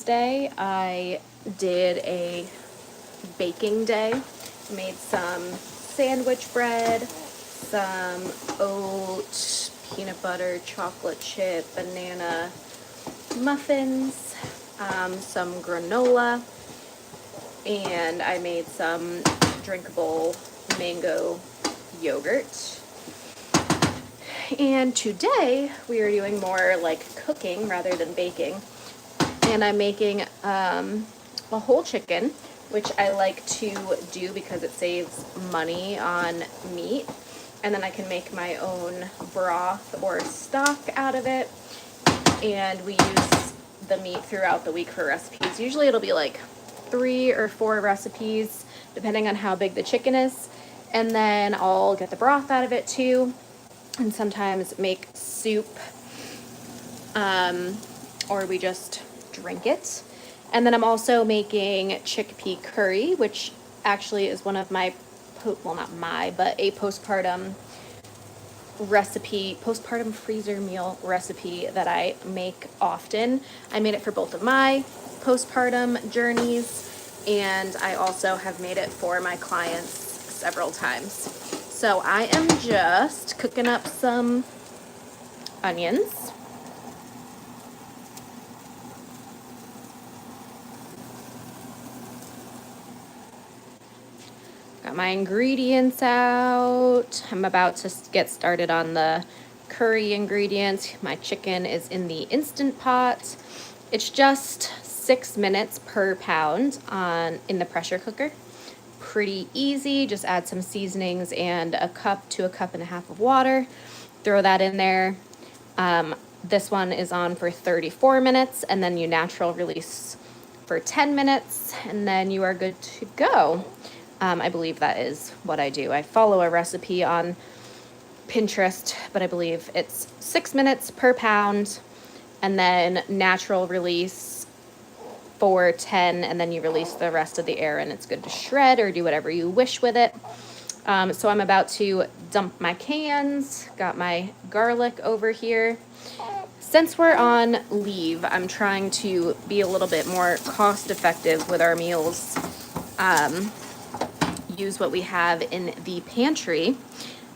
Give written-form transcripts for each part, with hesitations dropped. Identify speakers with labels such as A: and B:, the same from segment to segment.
A: Wednesday, I did a baking day. Made some sandwich bread, some oat, peanut butter, chocolate chip, banana muffins, some granola, and I made some drinkable mango yogurt. And today we are doing more like cooking rather than baking, and I'm making a whole chicken, which I like to do because it saves money on meat, and then I can make my own broth or stock out of it, and we use the meat throughout the week for recipes. Usually it'll be like 3 or 4 recipes depending on how big the chicken is, and then I'll get the broth out of it too, and sometimes make soup, or we just drink it. And then I'm also making chickpea curry, which actually is one of my, well, not my, but a postpartum recipe, postpartum freezer meal recipe that I make often. I made it for both of my postpartum journeys, and I also have made it for my clients several times. So I am just cooking up some onions. Got my ingredients out. I'm about to get started on the curry ingredients. My chicken is in the Instant Pot. It's just 6 minutes per pound in the pressure cooker. Pretty easy. Just add some seasonings and a cup to a cup and a half of water. Throw that in there. This one is on for 34 minutes, and then you natural release for 10 minutes, and then you are good to go. I believe that is what I do. I follow a recipe on Pinterest, but I believe it's 6 minutes per pound, and then natural release for 10, and then you release the rest of the air, and it's good to shred or do whatever you wish with it. So I'm about to dump my cans. Got my garlic over here. Since we're on leave, I'm trying to be a little bit more cost effective with our meals. Use what we have in the pantry.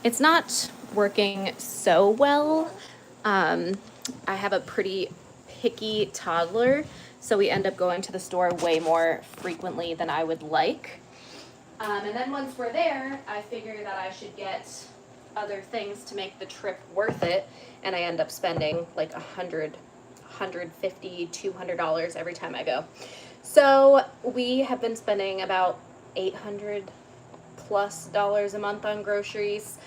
A: It's not working so well. I have a pretty picky toddler, so we end up going to the store way more frequently than I would like. And then once we're there, I figure that I should get other things to make the trip worth it, and I end up spending like $100, $150, $200 every time I go. So we have been spending about $800+ a month on groceries.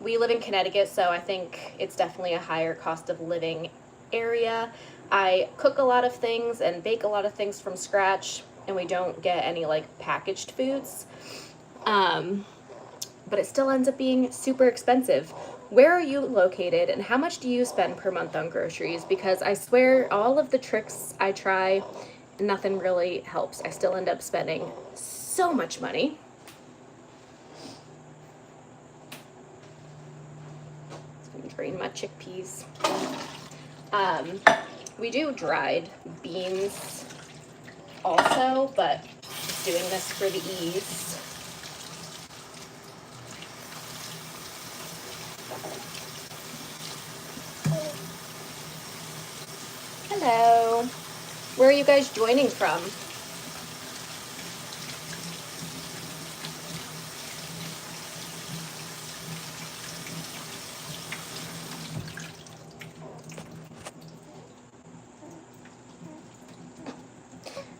A: We live in Connecticut, so I think it's definitely a higher cost of living area. I cook a lot of things and bake a lot of things from scratch, and we don't get any like packaged foods. But it still ends up being super expensive. Where are you located, and how much do you spend per month on groceries? Because I swear all of the tricks I try, nothing really helps. I still end up spending so much money. Just gonna drain my chickpeas. We do dried beans also, but just doing this for the ease. Hello. Where are you guys joining from?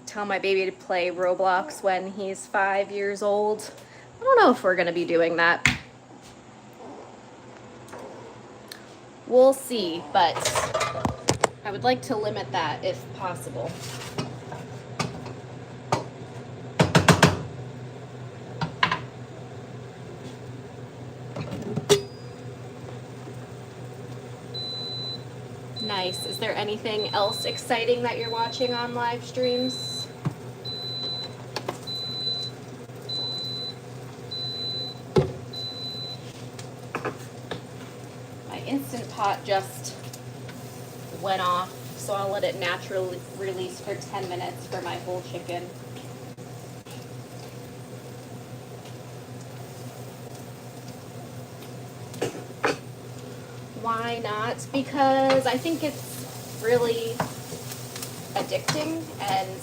A: Tell my baby to play Roblox when he's 5 years old. I don't know if we're going to be doing that. We'll see, but I would like to limit that if possible. Nice. Is there anything else exciting that you're watching on live streams? My Instant Pot just went off so I'll let it naturally release for 10 minutes for my whole chicken. Why not? Because I think it's really addicting, and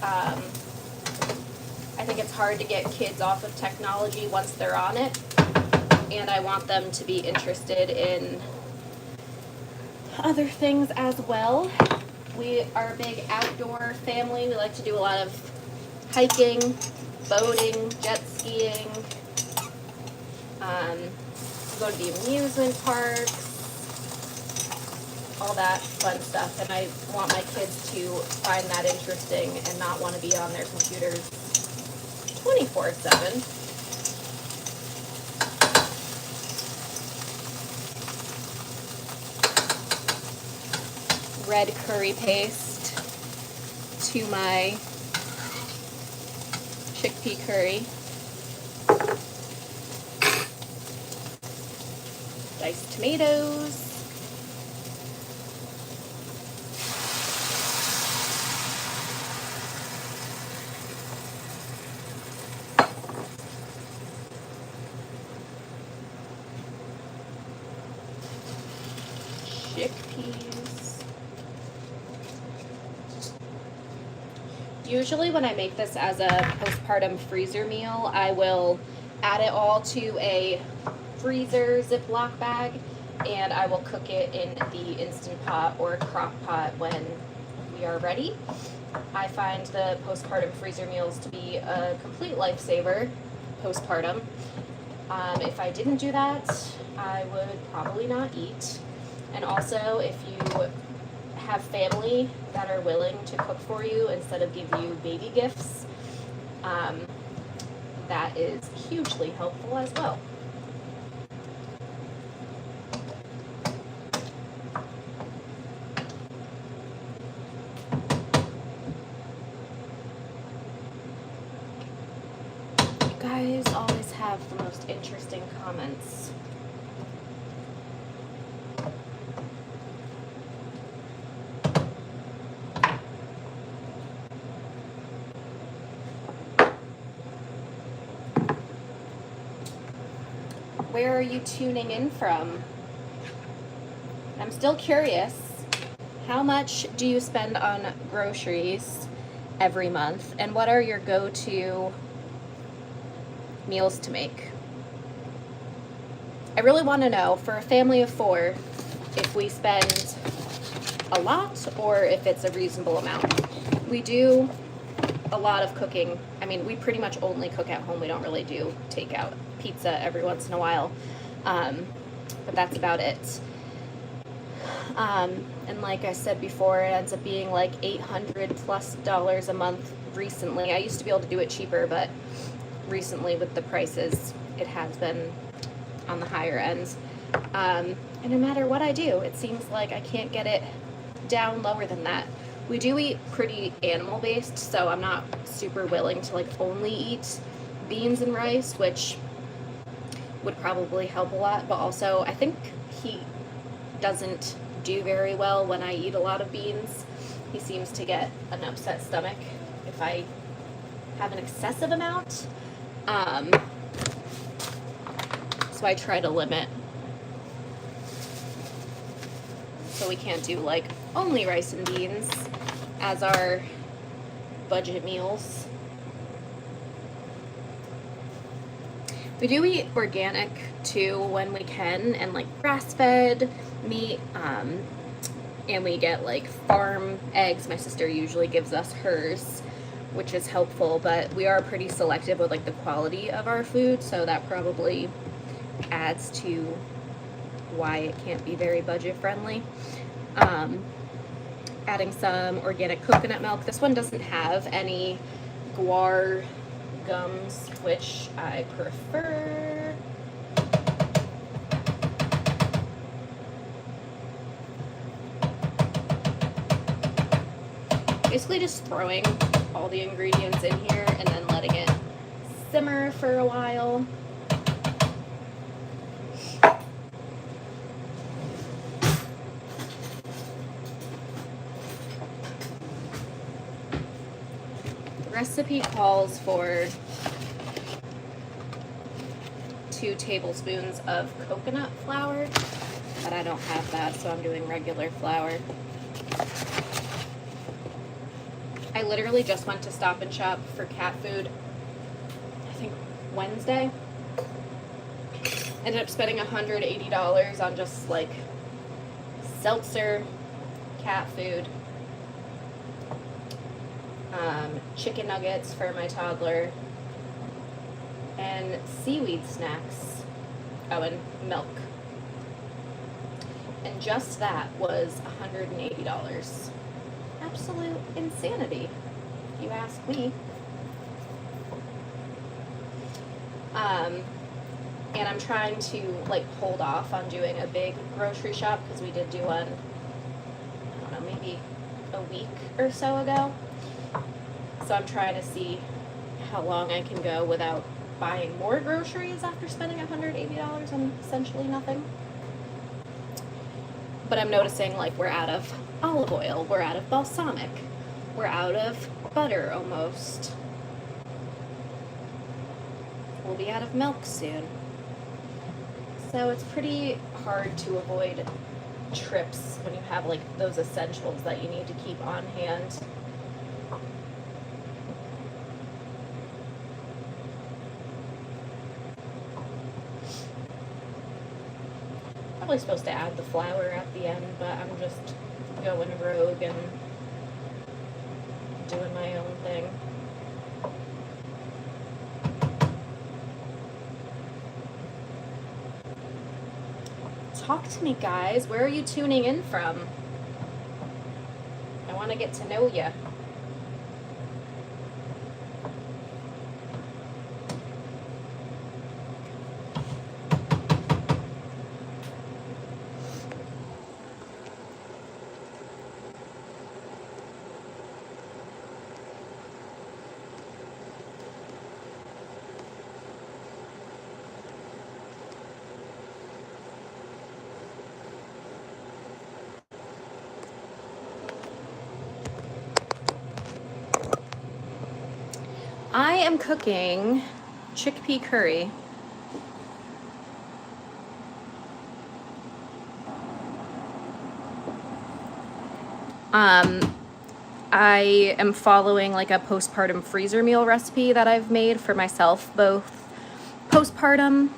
A: I think it's hard to get kids off of technology once they're on it, and I want them to be interested in other things as well. We are a big outdoor family. We like to do a lot of hiking, boating, jet skiing, go to the amusement parks, all that fun stuff, and I want my kids to find that interesting and not want to be on their computers 24/7. Red curry paste to my chickpea curry. Diced tomatoes. Chickpeas. Usually when I make this as a postpartum freezer meal, I will add it all to a freezer Ziploc bag, and I will cook it in the Instant Pot or crock pot when we are ready. I find the postpartum freezer meals to be a complete lifesaver postpartum. If I didn't do that, I would probably not eat. And also, if you have family that are willing to cook for you instead of give you baby gifts, that is hugely helpful as well. You guys always have the most interesting comments. Where are you tuning in from? I'm still curious. How much do you spend on groceries every month? And what are your go-to meals to make? I really want to know, for a family of 4, if we spend a lot or if it's a reasonable amount. We do a lot of cooking. I mean, we pretty much only cook at home. We don't really do takeout. Pizza every once in a while, but that's about it. And like I said before, it ends up being like $800+ a month recently. I used to be able to do it cheaper, but recently with the prices, it has been on the higher ends. And no matter what I do, it seems like I can't get it down lower than that. We do eat pretty animal-based, so I'm not super willing to like only eat beans and rice, which would probably help a lot, but also I think he doesn't do very well when I eat a lot of beans. He seems to get an upset stomach if I have an excessive amount. So I try to limit. So we can't do like only rice and beans as our budget meals. We do eat organic too when we can, and like grass-fed meat, and we get like farm eggs. My sister usually gives us hers, which is helpful, but we are pretty selective with like the quality of our food, so that probably adds to why it can't be very budget friendly. Adding some organic coconut milk. This one doesn't have any guar gums, which I prefer. Basically just throwing all the ingredients in here and then letting it simmer for a while. Recipe calls for 2 tablespoons of coconut flour, but I don't have that, so I'm doing regular flour. I literally just went to Stop and Shop for cat food, I think Wednesday. Ended up spending $180 on just like seltzer, cat food, chicken nuggets for my toddler, and seaweed snacks. Oh, and milk. And just that was $180. Absolute insanity, if you ask me. And I'm trying to like hold off on doing a big grocery shop because we did do one, I don't know, maybe a week or so ago. So I'm trying to see how long I can go without buying more groceries after spending $180 on essentially nothing. But I'm noticing like we're out of olive oil, we're out of balsamic, we're out of butter almost. We'll be out of milk soon. So it's pretty hard to avoid trips when you have like those essentials that you need to keep on hand. Probably supposed to add the flour at the end, but I'm just going rogue and doing my own thing. Talk to me, guys. Where are you tuning in from? I want to get to know you. I am cooking chickpea curry. I am following like a postpartum freezer meal recipe that I've made for myself, both postpartum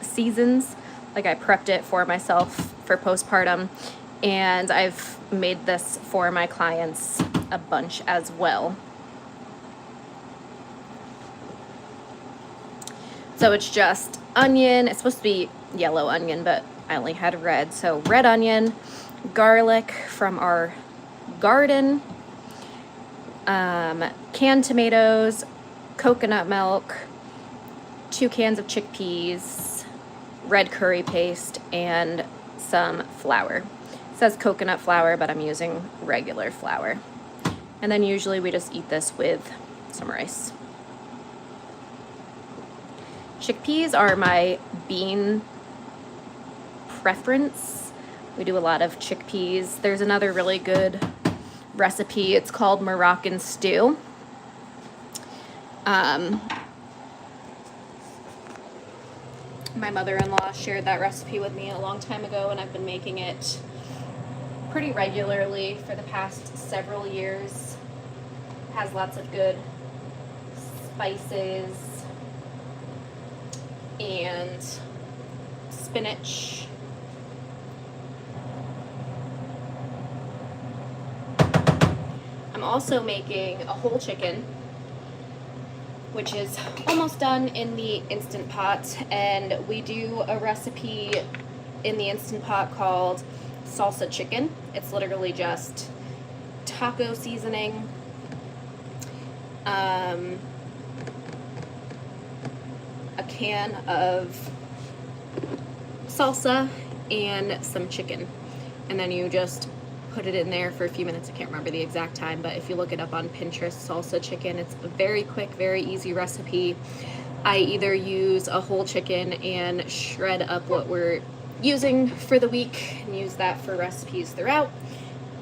A: seasons. Like I prepped it for myself for postpartum, and I've made this for my clients a bunch as well. So it's just onion. It's supposed to be yellow onion, but I only had red. So red onion, garlic from our garden, canned tomatoes, coconut milk, 2 cans of chickpeas, red curry paste, and some flour. It says coconut flour, but I'm using regular flour. And then usually we just eat this with some rice. Chickpeas are my bean preference. We do a lot of chickpeas. There's another really good recipe. It's called Moroccan stew. My mother-in-law shared that recipe with me a long time ago, and I've been making it pretty regularly for the past several years. Has lots of good spices and spinach. I'm also making a whole chicken, which is almost done in the Instant Pot, and we do a recipe in the Instant Pot called salsa chicken. It's literally just taco seasoning, a can of salsa, and some chicken, and then you just put it in there for a few minutes. I can't remember the exact time, but if you look it up on Pinterest, salsa chicken, it's a very quick, very easy recipe. I either use a whole chicken and shred up what we're using for the week and use that for recipes throughout,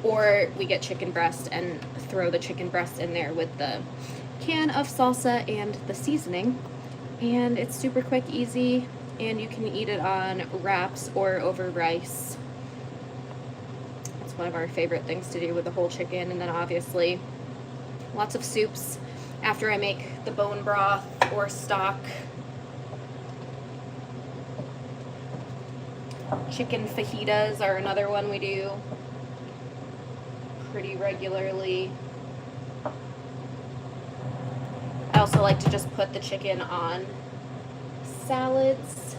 A: or we get chicken breast and throw the chicken breast in there with the can of salsa and the seasoning. And it's super quick, easy, and you can eat it on wraps or over rice. It's one of our favorite things to do with the whole chicken. And then obviously lots of soups after I make the bone broth or stock. Chicken fajitas are another one we do pretty regularly. I also like to just put the chicken on salads.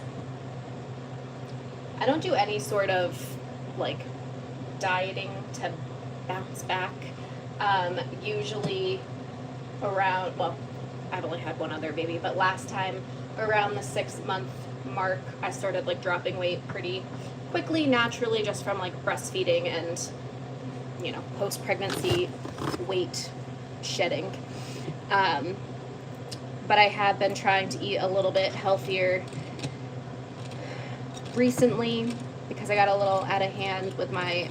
A: I don't do any sort of like dieting to bounce back. Usually around, well, I've only had one other baby, but last time around the 6-month mark, I started like dropping weight pretty quickly, naturally, just from like breastfeeding and, you know, post-pregnancy weight shedding. But I have been trying to eat a little bit healthier recently because I got a little out of hand with my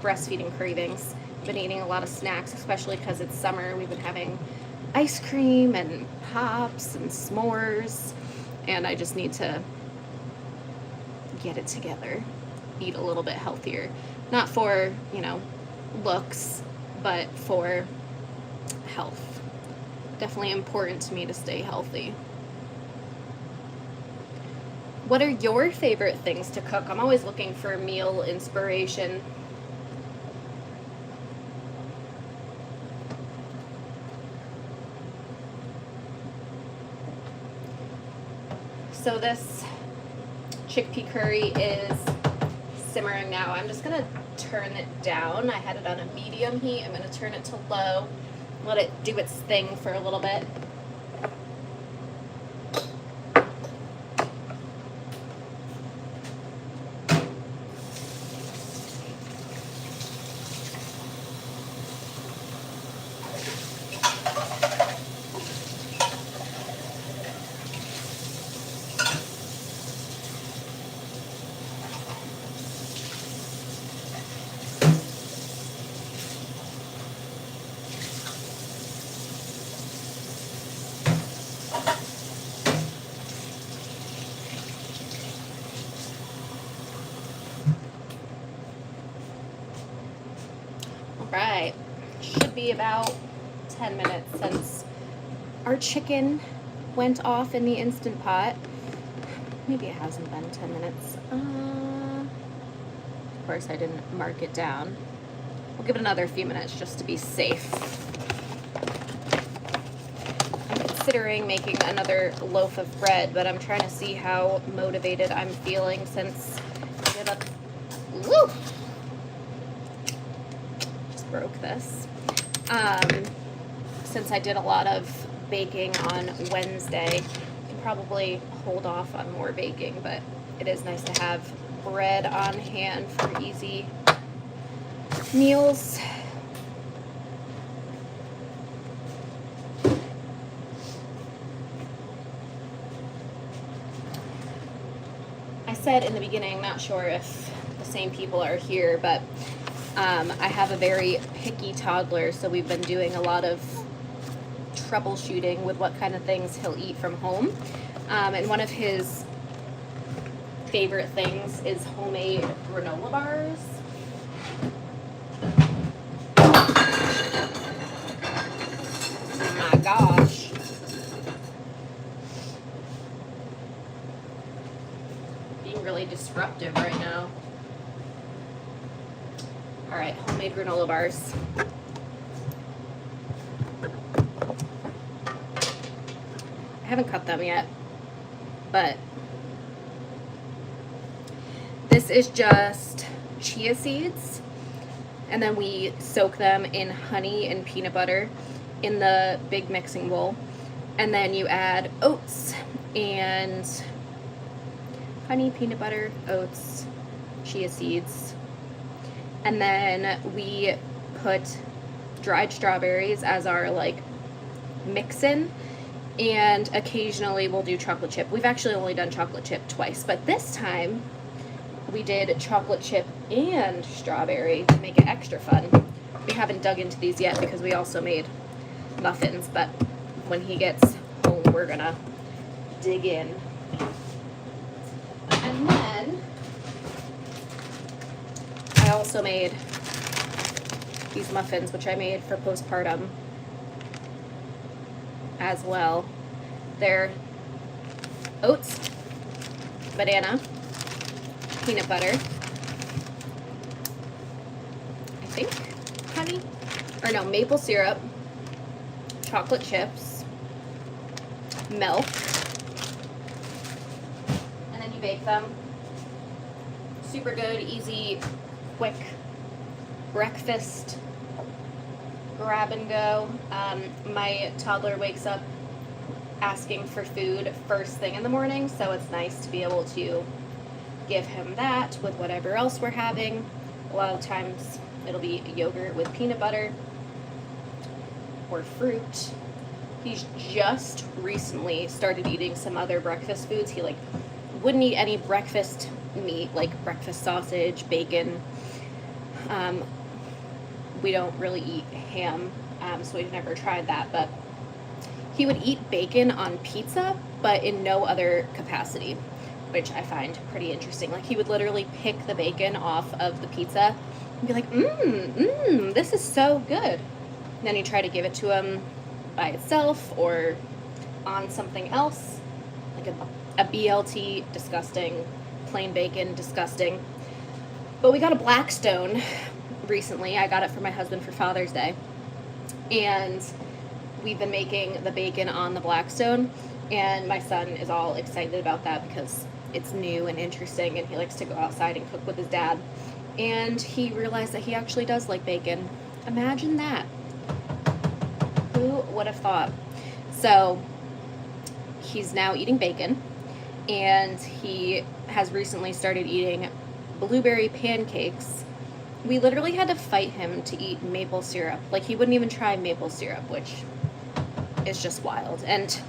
A: breastfeeding cravings. I've been eating a lot of snacks, especially because it's summer. We've been having ice cream and pops and s'mores, and I just need to get it together, eat a little bit healthier. Not for, you know, looks, but for health. Definitely important to me to stay healthy. What are your favorite things to cook? I'm always looking for meal inspiration. So this chickpea curry is simmering now. I'm just gonna turn it down. I had it on a medium heat. I'm gonna turn it to low. Let it do its thing for a little bit. Right, should be about 10 minutes since our chicken went off in the Instant Pot. Maybe it hasn't been 10 minutes. Of course, I didn't mark it down. We'll give it another few minutes just to be safe. I'm considering making another loaf of bread, but I'm trying to see how motivated I'm feeling since I did a... Woo! Broke this. Since I did a lot of baking on Wednesday, I can probably hold off on more baking, but it is nice to have bread on hand for easy meals. I said in the beginning, not sure if the same people are here, but I have a very picky toddler, so we've been doing a lot of troubleshooting with what kind of things he'll eat from home. And one of his favorite things is homemade granola bars. Oh my gosh. Being really disruptive right now. All right, homemade granola bars. I haven't cut them yet, but this is just chia seeds, and then we soak them in honey and peanut butter in the big mixing bowl, and then you add oats and honey, peanut butter, oats, chia seeds. And then we put dried strawberries as our like mix-in, and occasionally we'll do chocolate chip. We've actually only done chocolate chip twice, but this time we did chocolate chip and strawberry to make it extra fun. We haven't dug into these yet because we also made muffins, but when he gets home, we're gonna dig in. And then I also made these muffins, which I made for postpartum as well. They're oats, banana, peanut butter, I think honey, or no, maple syrup, chocolate chips, milk, and then you bake them. Super good, easy, quick breakfast grab and go. My toddler wakes up asking for food first thing in the morning, so it's nice to be able to give him that with whatever else we're having. A lot of times it'll be yogurt with peanut butter or fruit. He's just recently started eating some other breakfast foods. He wouldn't eat any breakfast meat, like breakfast sausage, bacon. We don't really eat ham, so we've never tried that, but he would eat bacon on pizza, but in no other capacity, which I find pretty interesting. Like, he would literally pick the bacon off of the pizza and be like, this is so good. And then you try to give it to him by itself or on something else, like a BLT, disgusting. Plain bacon, disgusting. But we got a Blackstone recently. I got it for my husband for Father's Day. And we've been making the bacon on the Blackstone, and my son is all excited about that because it's new and interesting, and he likes to go outside and cook with his dad. And he realized that he actually does like bacon. Imagine that. Who would have thought? So he's now eating bacon, and he has recently started eating blueberry pancakes. We literally had to fight him to eat maple syrup. Like, he wouldn't even try maple syrup, which is just wild. And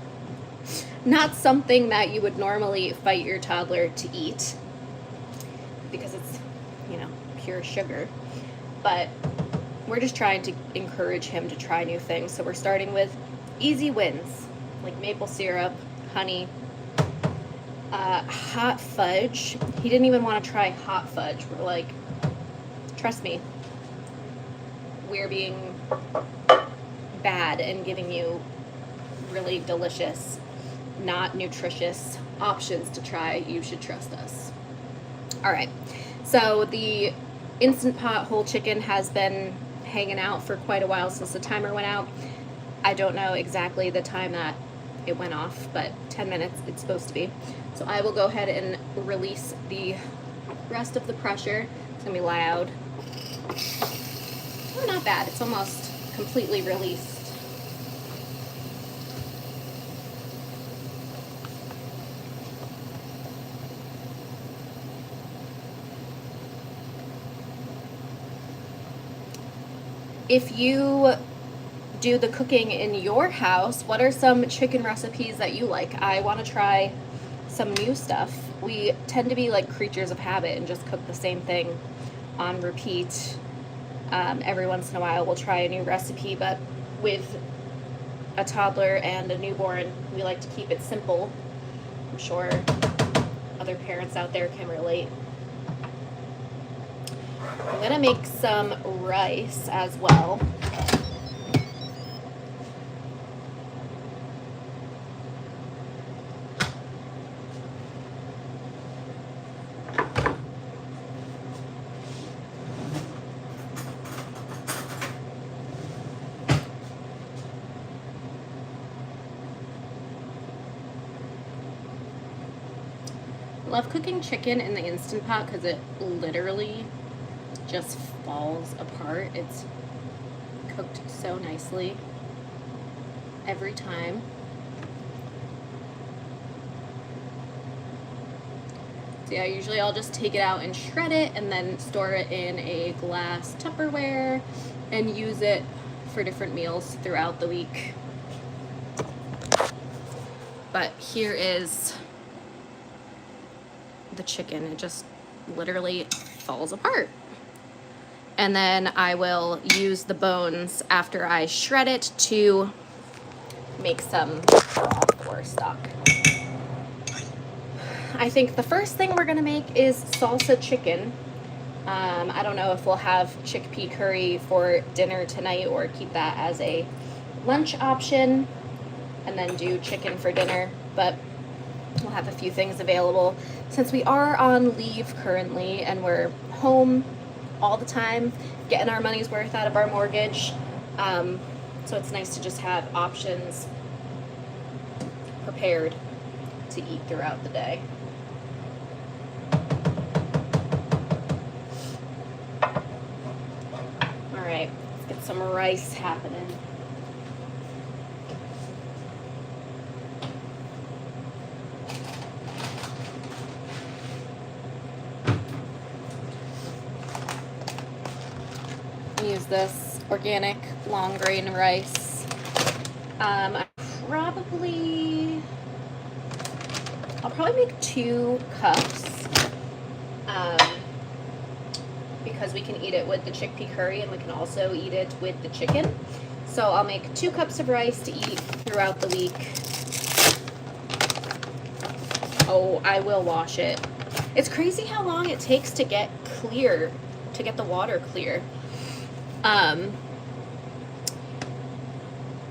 A: not something that you would normally fight your toddler to eat because it's, pure sugar. But we're just trying to encourage him to try new things. So we're starting with easy wins, like maple syrup, honey, hot fudge. He didn't even want to try hot fudge. We're like, trust me, we're being bad and giving you really delicious, not nutritious options to try. You should trust us. All right, so the Instant Pot whole chicken has been hanging out for quite a while since the timer went out. I don't know exactly the time that it went off, but 10 minutes it's supposed to be. So I will go ahead and release the rest of the pressure. It's gonna be loud. Oh, not bad. It's almost completely released. If you do the cooking in your house, what are some chicken recipes that you like? I want to try some new stuff. We tend to be like creatures of habit and just cook the same thing on repeat. Every once in a while we'll try a new recipe, but with a toddler and a newborn, we like to keep it simple. I'm sure other parents out there can relate. I'm gonna make some rice as well. Love cooking chicken in the Instant Pot because it literally just falls apart. It's cooked so nicely every time. So yeah, usually I'll just take it out and shred it and then store it in a glass Tupperware and use it for different meals throughout the week. But here is the chicken. It just literally falls apart. And then I will use the bones after I shred it to make some all-four stock. I think the first thing we're gonna make is salsa chicken. I don't know if we'll have chickpea curry for dinner tonight or keep that as a lunch option and then do chicken for dinner, but we'll have a few things available since we are on leave currently and we're home all the time, getting our money's worth out of our mortgage. So it's nice to just have options prepared to eat throughout the day. All right, let's get some rice happening. Use this organic long grain rice. I'll probably make 2 cups because we can eat it with the chickpea curry and we can also eat it with the chicken. So I'll make 2 cups of rice to eat throughout the week. Oh, I will wash it. It's crazy how long it takes to get clear, to get the water clear.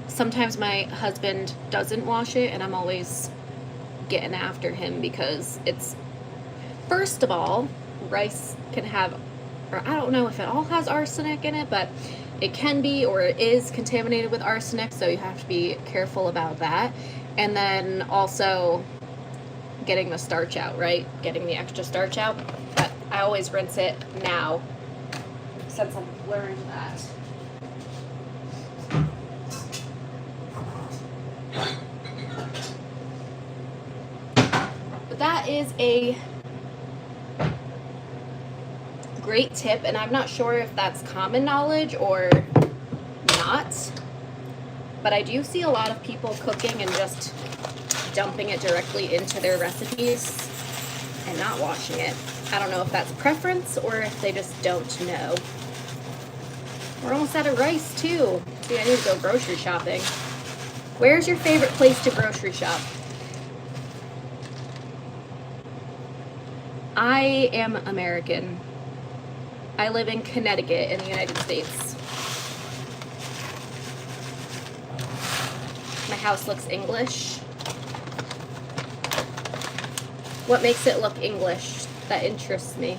A: Sometimes my husband doesn't wash it and I'm always getting after him because it's, first of all, rice can have, or I don't know if it all has arsenic in it, but it can be or it is contaminated with arsenic, so you have to be careful about that. And then also getting the starch out, right? Getting the extra starch out. But I always rinse it now since I've learned that. But that is a great tip, and I'm not sure if that's common knowledge or not, but I do see a lot of people cooking and just dumping it directly into their recipes and not washing it. I don't know if that's preference or if they just don't know. We're almost out of rice too. See, I need to go grocery shopping. Where's your favorite place to grocery shop? I am American. I live in Connecticut in the United States. My house looks English. What makes it look English? That interests me.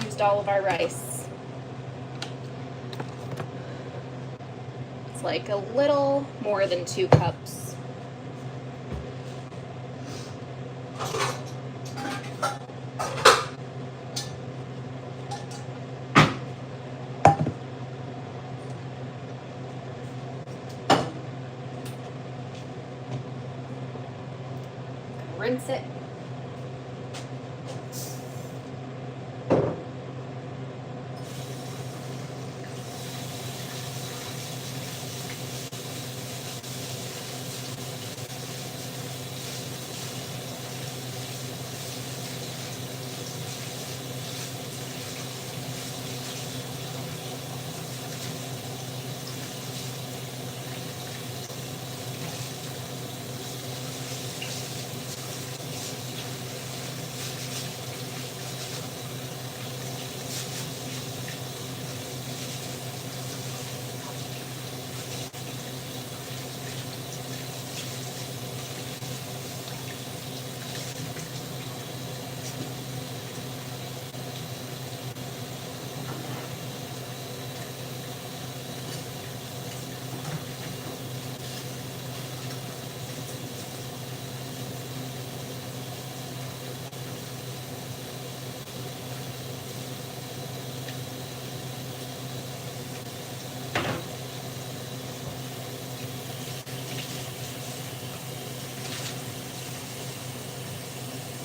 A: Used all of our rice. It's like a little more than 2 cups. Rinse it.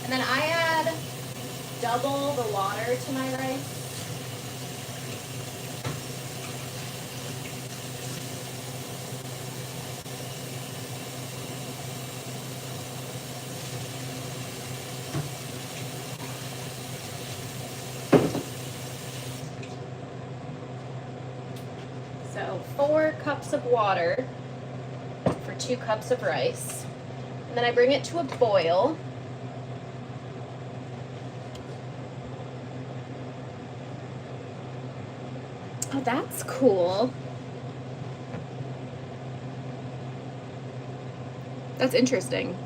A: And then I add double the water to my rice. So 4 cups of water for 2 cups of rice. And then I bring it to a boil. Oh, that's cool. That's interesting.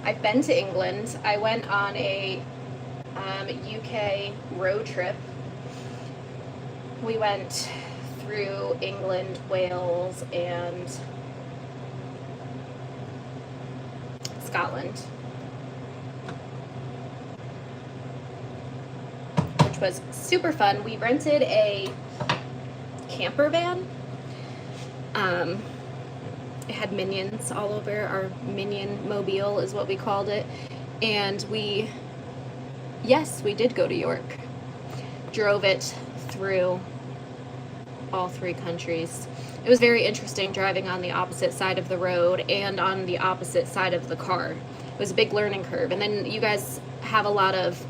A: I've been to England. I went on a UK road trip. We went through England, Wales, and Scotland, which was super fun. We rented a camper van. It had minions all over. Our minion mobile is what we called it. And we did go to York. Drove it through all 3 countries. It was very interesting driving on the opposite side of the road and on the opposite side of the car. It was a big learning curve. And then you guys have a lot of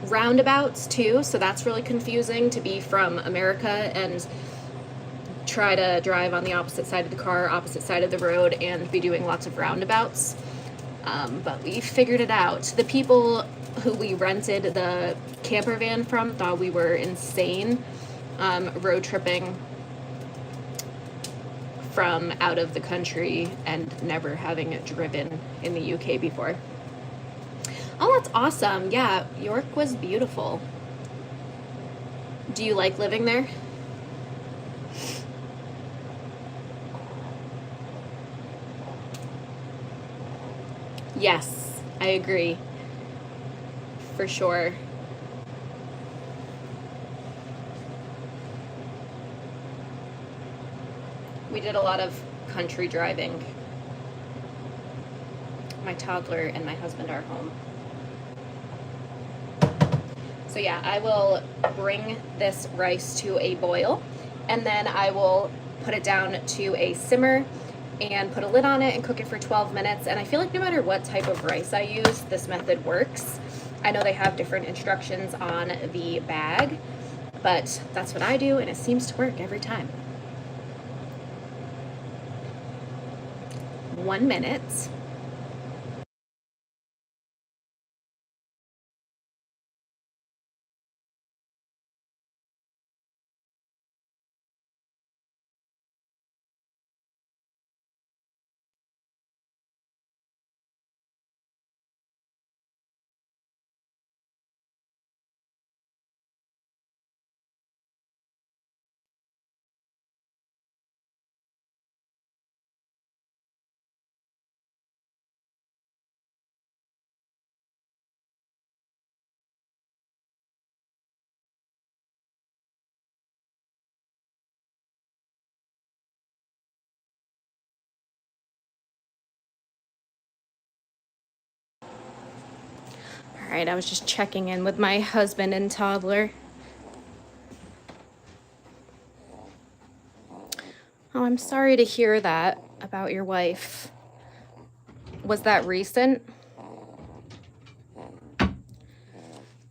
A: roundabouts too, so that's really confusing to be from America and try to drive on the opposite side of the car, opposite side of the road, and be doing lots of roundabouts. But we figured it out. The people who we rented the camper van from thought we were insane, road tripping from out of the country and never having driven in the UK before. Oh, that's awesome. Yeah, York was beautiful. Do you like living there? Yes, I agree. For sure. We did a lot of country driving. My toddler and my husband are home. So yeah, I will bring this rice to a boil, and then I will put it down to a simmer and put a lid on it and cook it for 12 minutes. And I feel like no matter what type of rice I use, this method works. I know they have different instructions on the bag, but that's what I do, and it seems to work every time. 1 minute. All right, I was just checking in with my husband and toddler. Oh, I'm sorry to hear that about your wife. Was that recent?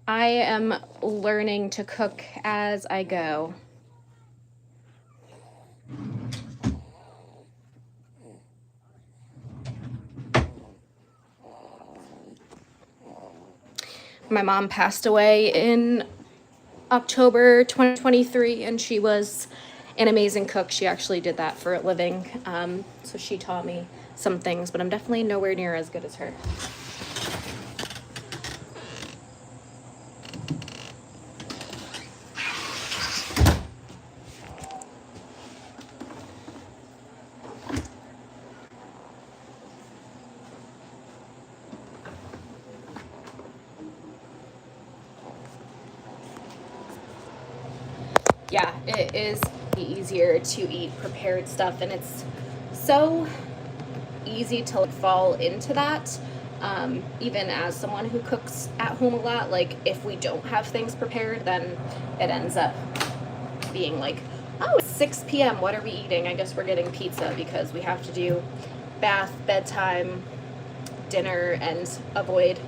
A: I am learning to cook as I go. My mom passed away in October 2023, and she was an amazing cook. She actually did that for a living. So she taught me some things, but I'm definitely nowhere near as good as her. Yeah, it is easier to eat prepared stuff, and it's so easy to fall into that. Even as someone who cooks at home a lot, like if we don't have things prepared, then it ends up being like, oh, it's 6 p.m. What are we eating? I guess we're getting pizza because we have to do bath, bedtime, dinner, and avoid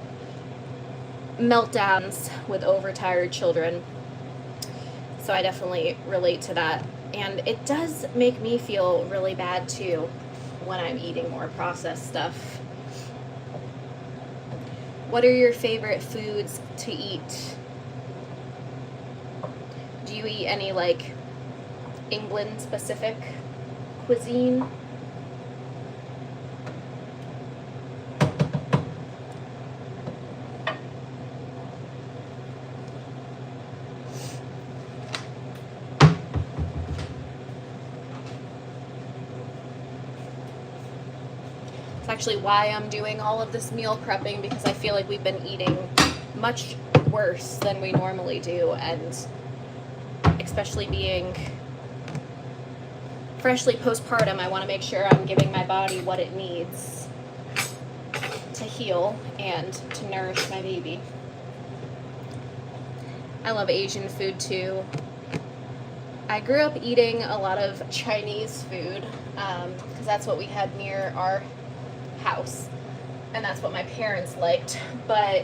A: meltdowns with overtired children. So I definitely relate to that. And it does make me feel really bad too when I'm eating more processed stuff. What are your favorite foods to eat? Do you eat any like England specific cuisine? It's actually why I'm doing all of this meal prepping, because I feel like we've been eating much worse than we normally do, and especially being freshly postpartum, I want to make sure I'm giving my body what it needs to heal and to nourish my baby. I love Asian food too. I grew up eating a lot of Chinese food because that's what we had near our house, and that's what my parents liked. But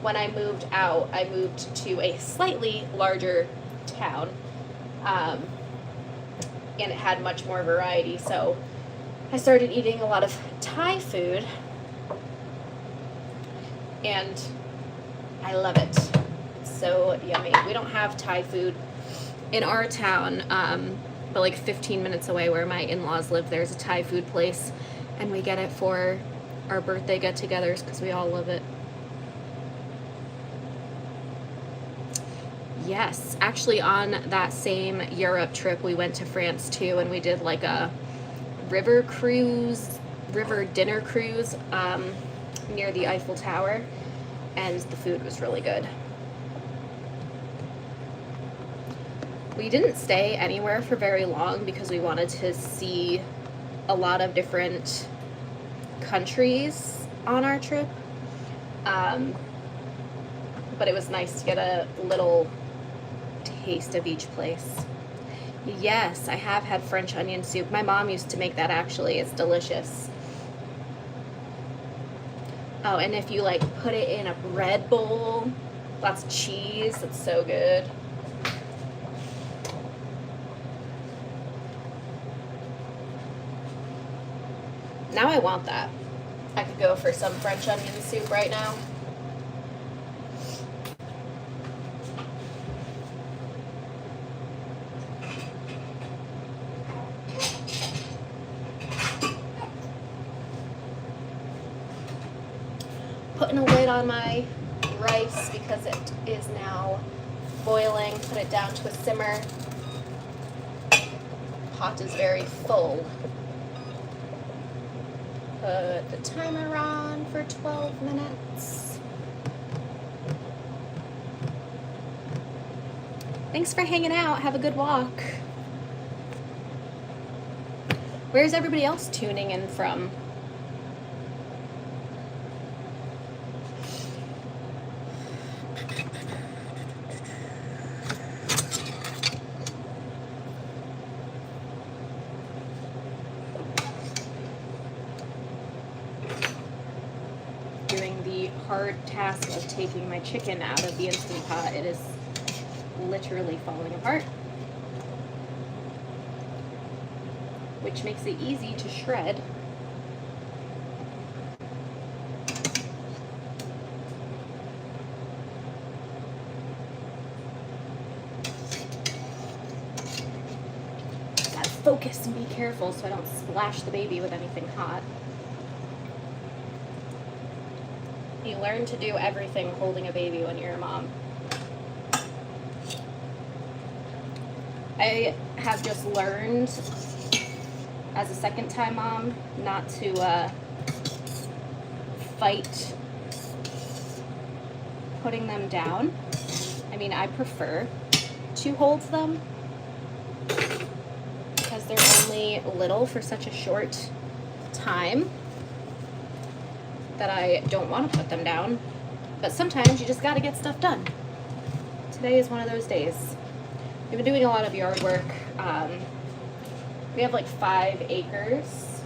A: when I moved out, I moved to a slightly larger town, and it had much more variety, so I started eating a lot of Thai food, and I love it. It's so yummy. We don't have Thai food in our town, but like 15 minutes away where my in-laws live, there's a Thai food place, and we get it for our birthday get-togethers because we all love it. Yes, actually on that same Europe trip, we went to France too, and we did like a river dinner cruise near the Eiffel Tower, and the food was really good. We didn't stay anywhere for very long because we wanted to see a lot of different countries on our trip, but it was nice to get a little taste of each place. Yes, I have had French onion soup. My mom used to make that actually. It's delicious. Oh, and if you like put it in a bread bowl, lots of cheese, it's so good. Now I want that. I could go for some French onion soup right now. Putting a lid on my rice because it is now boiling. Put it down to a simmer. Pot is very full. Put the timer on for 12 minutes. Thanks for hanging out. Have a good walk. Where's everybody else tuning in from? Hard task of taking my chicken out of the Instant Pot. It is literally falling apart, which makes it easy to shred. Gotta focus and be careful so I don't splash the baby with anything hot. You learn to do everything holding a baby when you're a mom. I have just learned as a second-time mom not to fight putting them down. I mean, I prefer to hold them because they're only little for such a short time that I don't want to put them down, but sometimes you just got to get stuff done. Today is one of those days. We've been doing a lot of yard work. We have like 5 acres.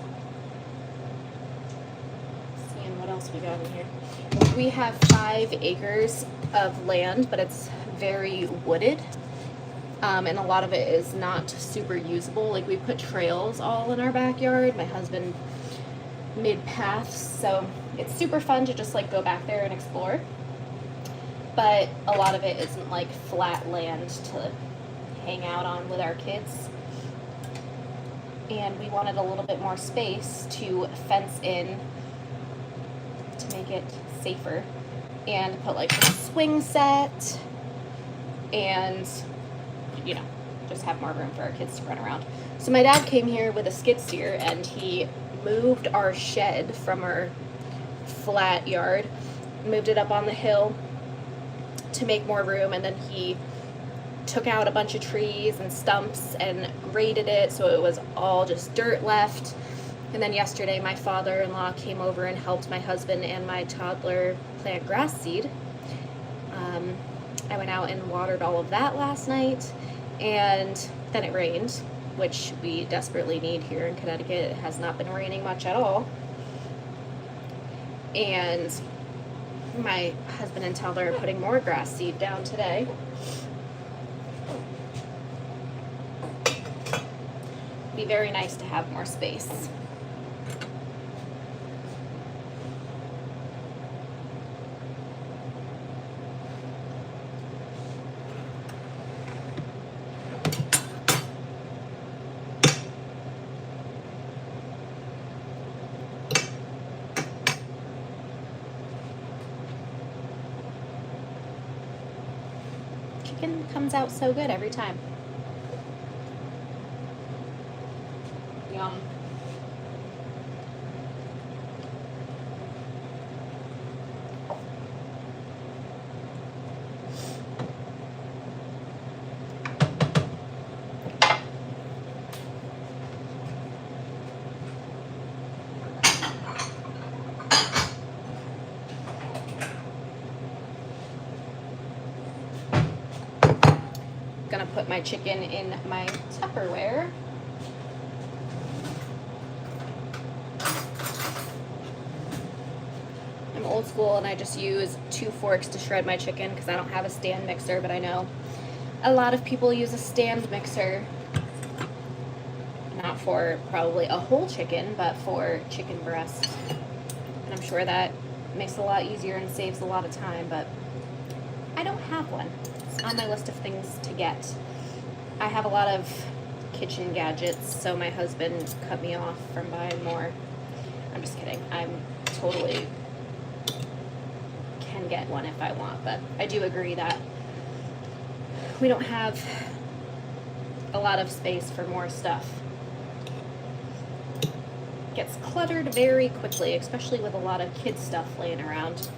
A: Seeing what else else we got in here? We have 5 acres of land, but it's very wooded. And a lot of it is not super usable. Like, we put trails all in our backyard. My husband made paths, so it's super fun to just like go back there and explore. But a lot of it isn't like flat land to hang out on with our kids. And we wanted a little bit more space to fence in to make it safer, and put like a swing set and, you know, just have more room for our kids to run around. So my dad came here with a skid steer and he moved our shed from our flat yard, moved it up on the hill to make more room, and then he took out a bunch of trees and stumps and graded it so it was all just dirt left. And then yesterday my father-in-law came over and helped my husband and my toddler plant grass seed. I went out and watered all of that last night, and then it rained, which we desperately need here in Connecticut. It has not been raining much at all. And my husband and toddler are putting more grass seed down today. Be very nice to have more space. Chicken comes out so good every time. Yum. Gonna put my chicken in my Tupperware. I'm old school and I just use 2 forks to shred my chicken because I don't have a stand mixer, but I know a lot of people use a stand mixer, not for probably a whole chicken, but for chicken breast. And I'm sure that makes it a lot easier and saves a lot of time, but I don't have one. It's on my list of things to get. I have a lot of kitchen gadgets, so my husband cut me off from buying more. I'm just kidding. I'm totally can get one if I want, but I do agree that we don't have a lot of space for more stuff. Gets cluttered very quickly, especially with a lot of kid stuff laying around.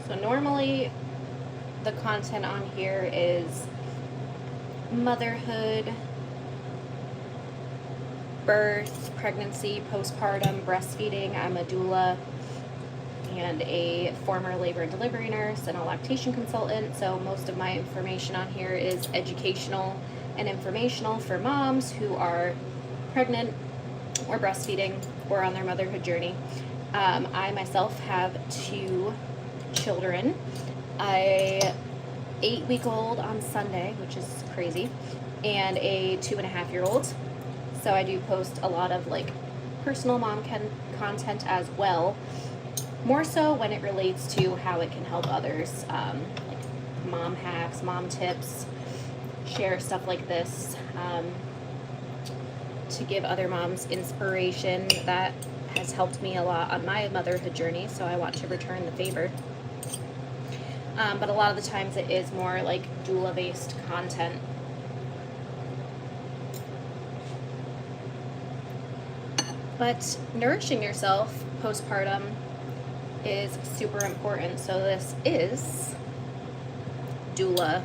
A: So normally the content on here is motherhood, birth, pregnancy, postpartum, breastfeeding. I'm a doula and a former labor and delivery nurse and a lactation consultant. So most of my information on here is educational and informational for moms who are pregnant or breastfeeding or on their motherhood journey. I myself have 2 children. A 8-week-old on Sunday, which is crazy, and a 2.5-year-old. So I do post a lot of like personal mom content as well, more so when it relates to how it can help others, like mom hacks, mom tips, share stuff like this. to give other moms inspiration. That has helped me a lot on my motherhood journey, so I want to return the favor. But a lot of the times it is more like doula-based content. But nourishing yourself postpartum is super important. So this is doula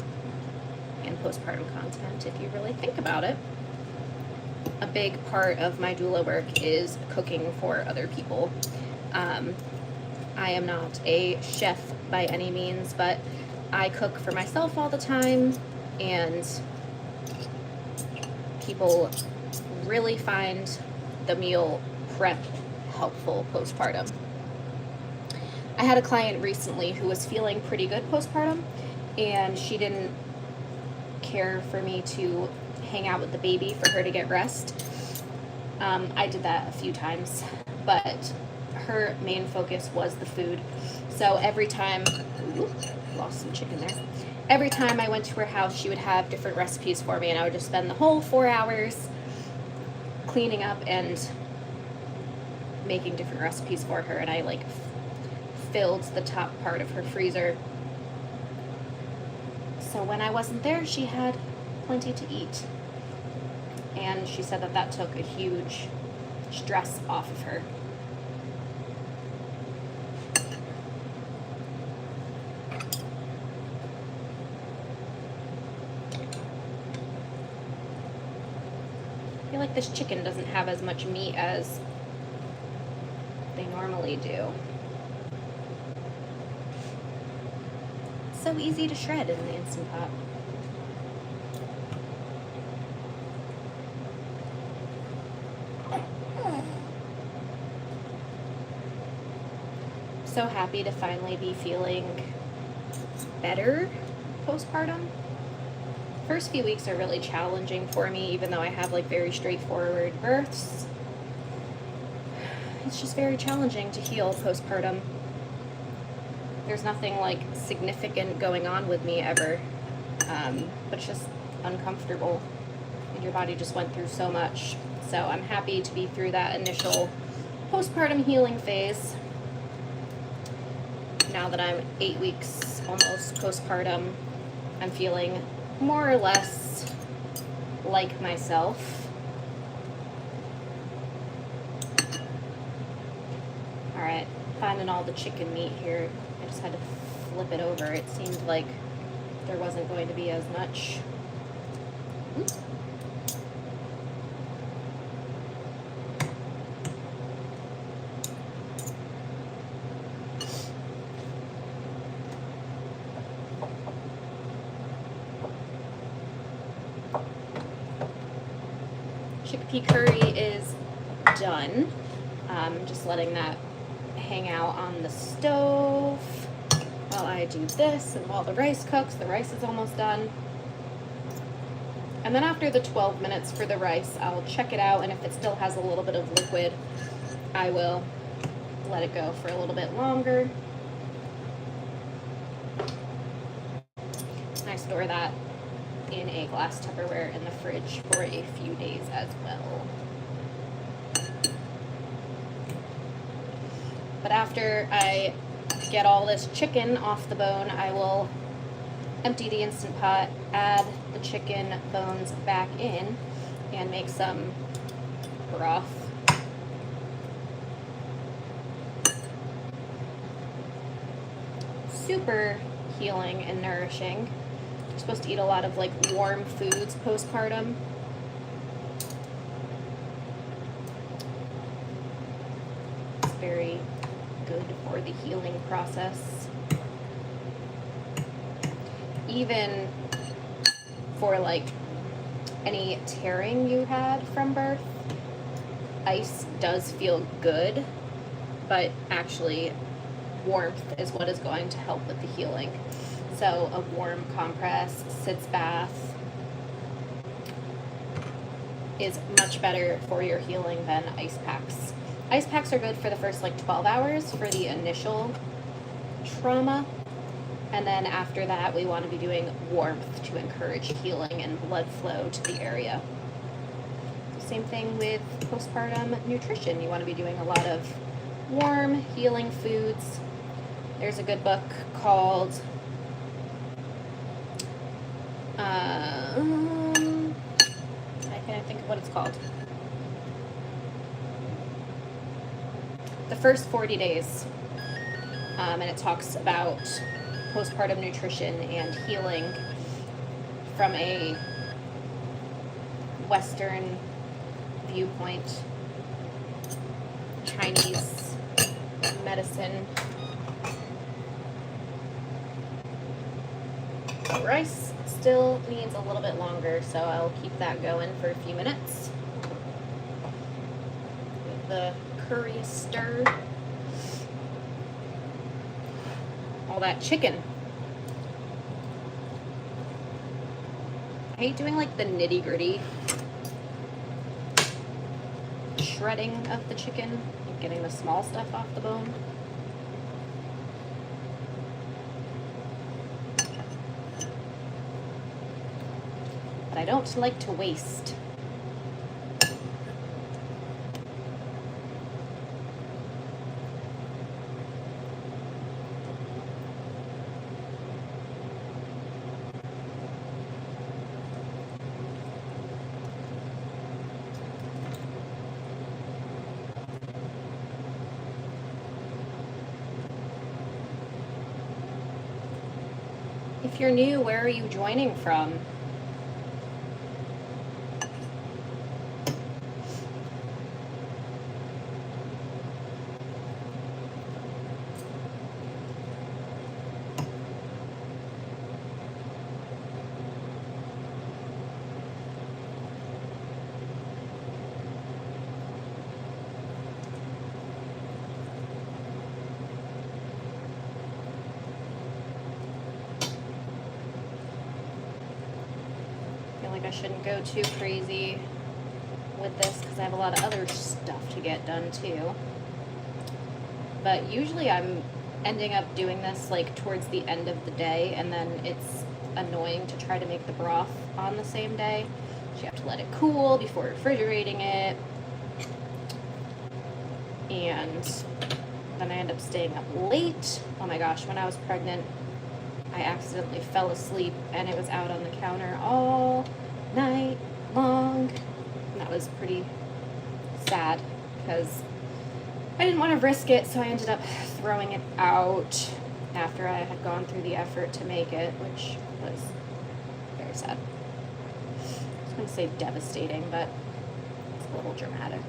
A: and postpartum content, if you really think about it. A big part of my doula work is cooking for other people. I am not a chef by any means, but I cook for myself all the time, and people really find the meal prep helpful postpartum. I had a client recently who was feeling pretty good postpartum, and she didn't care for me to hang out with the baby for her to get rest. I did that a few times, but her main focus was the food. So every time, lost some chicken there. Every time I went to her house, she would have different recipes for me, and I would just spend the whole 4 hours cleaning up and making different recipes for her. And I like filled the top part of her freezer. So when I wasn't there, she had plenty to eat. And she said that that took a huge stress off of her. I feel like this chicken doesn't have as much meat as they normally do. It's so easy to shred in the Instant Pot. So happy to finally be feeling better postpartum. First few weeks are really challenging for me, even though I have like very straightforward births. It's just very challenging to heal postpartum. There's nothing like significant going on with me ever, but it's just uncomfortable, and your body just went through so much. So I'm happy to be through that initial postpartum healing phase. Now that I'm 8 weeks almost postpartum, I'm feeling more or less like myself. Alright, finding all the chicken meat here. I just had to flip it over. It seemed like there wasn't going to be as much. Oops. Chickpea curry is done. Just letting that hang out on the stove while I do this, and while the rice cooks. The rice is almost done. And then after the 12 minutes for the rice, I'll check it out, and if it still has a little bit of liquid, I will let it go for a little bit longer. And I store that in a glass Tupperware in the fridge for a few days as well. But after I get all this chicken off the bone, I will empty the Instant Pot, add the chicken bones back in, and make some broth. Super healing and nourishing. You're supposed to eat a lot of like warm foods postpartum. It's very good for the healing process. Even for like any tearing you had from birth, ice does feel good, but actually warmth is what is going to help with the healing. So a warm compress, sitz bath is much better for your healing than ice packs. Ice packs are good for the first like 12 hours for the initial trauma. And then after that, we want to be doing warmth to encourage healing and blood flow to the area. Same thing with postpartum nutrition. You want to be doing a lot of warm, healing foods. There's a good book called I can't think of what it's called. The First 40 Days. And it talks about postpartum nutrition and healing from a Western viewpoint. Chinese medicine. Rice still needs a little bit longer, so I'll keep that going for a few minutes. Give the curry a stir. All that chicken. I hate doing like the nitty-gritty shredding of the chicken, like getting the small stuff off the bone. But I don't like to waste. If you're new, where are you joining from? I shouldn't go too crazy with this because I have a lot of other stuff to get done too. But usually I'm ending up doing this like towards the end of the day, and then it's annoying to try to make the broth on the same day. So you have to let it cool before refrigerating it. And then I end up staying up late. Oh my gosh, when I was pregnant, I accidentally fell asleep and it was out on the counter all night long. And that was pretty sad because I didn't want to risk it, so I ended up throwing it out after I had gone through the effort to make it, which was very sad. I was going to say devastating, but it's a little dramatic.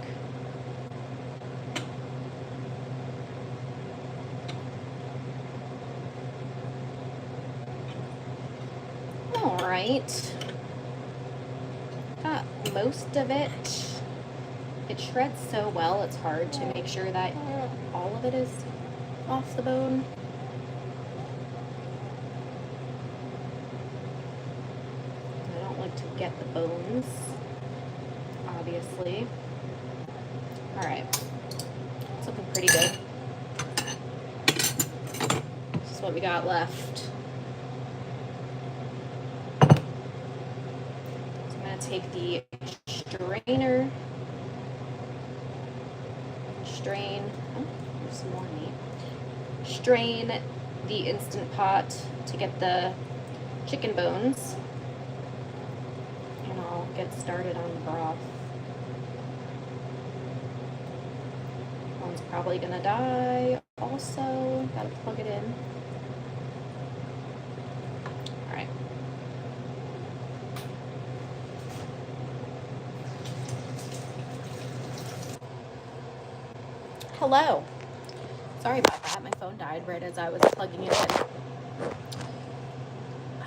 A: All right. Got most of it. It shreds so well, it's hard to make sure that all of it is off the bone. I don't like to get the bones, obviously. All right, it's looking pretty good. This is what we got left. Take the strainer, there's some more meat. Strain the Instant Pot to get the chicken bones, and I'll get started on the broth. One's probably gonna die also, gotta plug it in. Hello. Sorry about that. My phone died right as I was plugging it in.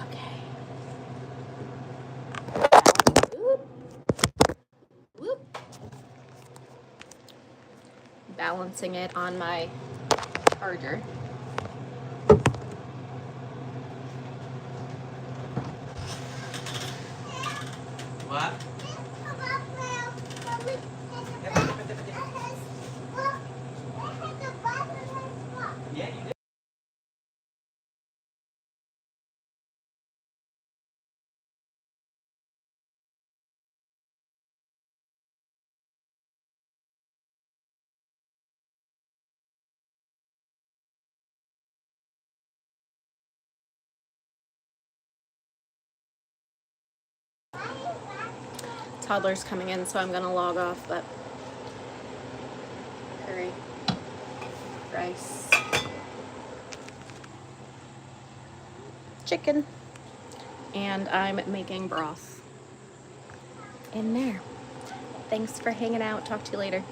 A: Okay. Whoop. Balancing it on my charger.
B: What? Yeah, you did.
A: Toddler's coming in, so I'm gonna log off, but curry, rice, chicken, and I'm making broth in there. Thanks for hanging out. Talk to you later.